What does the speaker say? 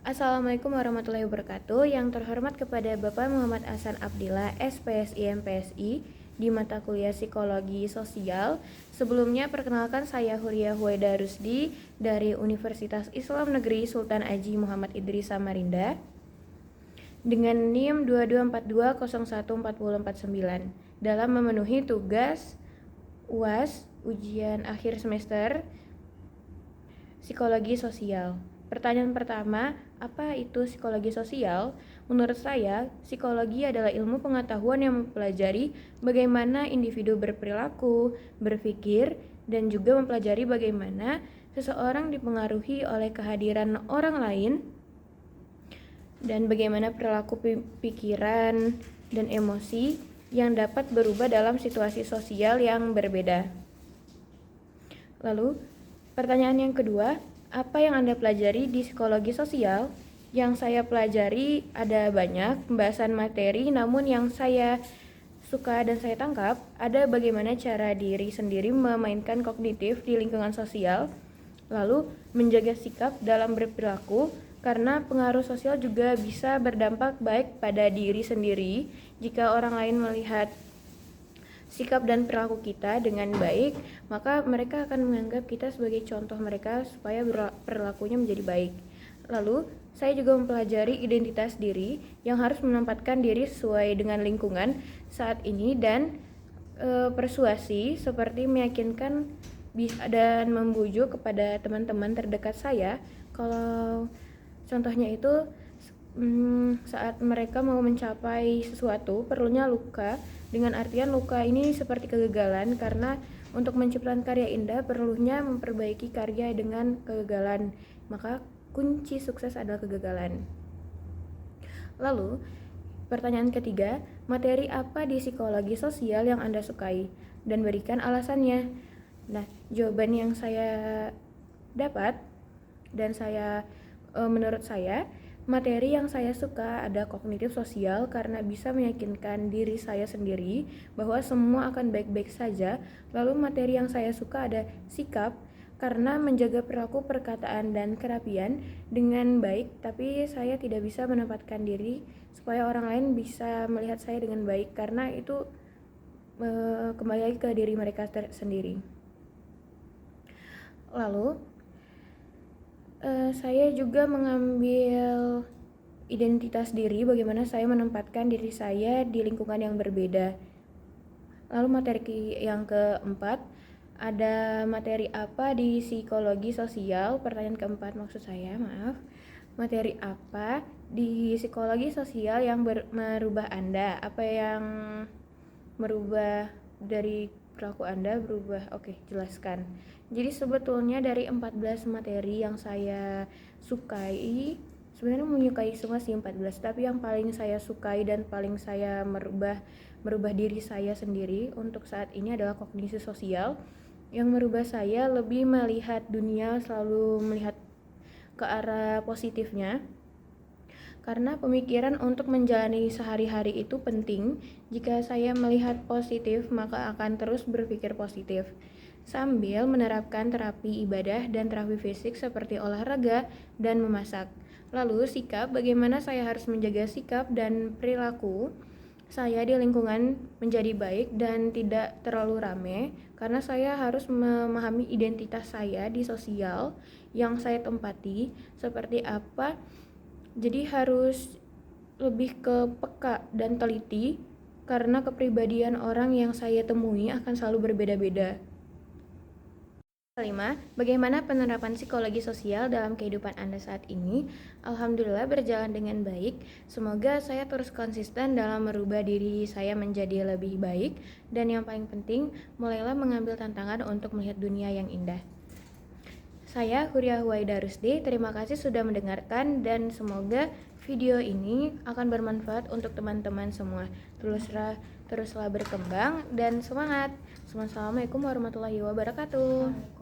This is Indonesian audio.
Assalamualaikum warahmatullahi wabarakatuh. Yang terhormat kepada Bapak Muhammad Ahsan Abdillah, SPSI MPSI di mata kuliah Psikologi Sosial. Sebelumnya perkenalkan saya Huria Huwaida Rusdi dari Universitas Islam Negeri Sultan Aji Muhammad Idris Samarinda dengan NIM 2242014049 dalam memenuhi tugas UAS ujian akhir semester Psikologi Sosial. Pertanyaan pertama, apa itu psikologi sosial? Menurut saya, psikologi adalah ilmu pengetahuan yang mempelajari bagaimana individu berperilaku, berpikir, dan juga mempelajari bagaimana seseorang dipengaruhi oleh kehadiran orang lain dan bagaimana perilaku, pikiran, dan emosi yang dapat berubah dalam situasi sosial yang berbeda. Lalu, pertanyaan yang kedua, apa yang Anda pelajari di psikologi sosial? Yang saya pelajari ada banyak pembahasan materi, namun yang saya suka dan saya tangkap ada bagaimana cara diri sendiri memainkan kognitif di lingkungan sosial, lalu menjaga sikap dalam berperilaku, karena pengaruh sosial juga bisa berdampak baik pada diri sendiri jika orang lain melihat sikap dan perilaku kita dengan baik, maka mereka akan menganggap kita sebagai contoh mereka supaya perilakunya menjadi baik. Lalu, saya juga mempelajari identitas diri yang harus menempatkan diri sesuai dengan lingkungan saat ini dan persuasi seperti meyakinkan dan membujuk kepada teman-teman terdekat saya. Kalau contohnya itu saat mereka mau mencapai sesuatu perlunya luka, dengan artian luka ini seperti kegagalan, karena untuk menciptakan karya indah perlunya memperbaiki karya dengan kegagalan, maka kunci sukses adalah kegagalan. Lalu pertanyaan ketiga, materi apa di psikologi sosial yang Anda sukai dan berikan alasannya. Nah, jawaban yang saya dapat dan menurut saya, materi yang saya suka ada kognitif sosial karena bisa meyakinkan diri saya sendiri bahwa semua akan baik-baik saja. Lalu materi yang saya suka ada sikap karena menjaga perilaku, perkataan, dan kerapian dengan baik, tapi saya tidak bisa menempatkan diri supaya orang lain bisa melihat saya dengan baik, karena itu kembali lagi ke diri mereka sendiri. Lalu saya juga mengambil identitas diri, bagaimana saya menempatkan diri saya di lingkungan yang berbeda. Lalu materi yang keempat, ada materi apa di psikologi sosial? Pertanyaan keempat maksud saya, maaf. Materi apa di psikologi sosial yang merubah Anda? Apa yang merubah dari perilaku Anda berubah? Oke, jelaskan. Jadi sebetulnya dari 14 materi yang saya sukai, sebenarnya menyukai semua sih 14, tapi yang paling saya sukai dan paling saya merubah diri saya sendiri untuk saat ini adalah kognisi sosial, yang merubah saya lebih melihat dunia, selalu melihat ke arah positifnya. Karena pemikiran untuk menjalani sehari-hari itu penting. Jika saya melihat positif, maka akan terus berpikir positif. Sambil menerapkan terapi ibadah dan terapi fisik seperti olahraga dan memasak. Lalu sikap, bagaimana saya harus menjaga sikap dan perilaku saya di lingkungan menjadi baik dan tidak terlalu rame, karena saya harus memahami identitas saya di sosial yang saya tempati seperti apa. Jadi harus lebih ke peka dan teliti, karena kepribadian orang yang saya temui akan selalu berbeda-beda. Kelima, bagaimana penerapan psikologi sosial dalam kehidupan Anda saat ini? Alhamdulillah berjalan dengan baik. Semoga saya terus konsisten dalam merubah diri saya menjadi lebih baik. Dan yang paling penting, mulailah mengambil tantangan untuk melihat dunia yang indah. Saya Huria Huwaida Rusdi, terima kasih sudah mendengarkan dan semoga video ini akan bermanfaat untuk teman-teman semua. Teruslah berkembang dan semangat. Assalamualaikum warahmatullahi wabarakatuh.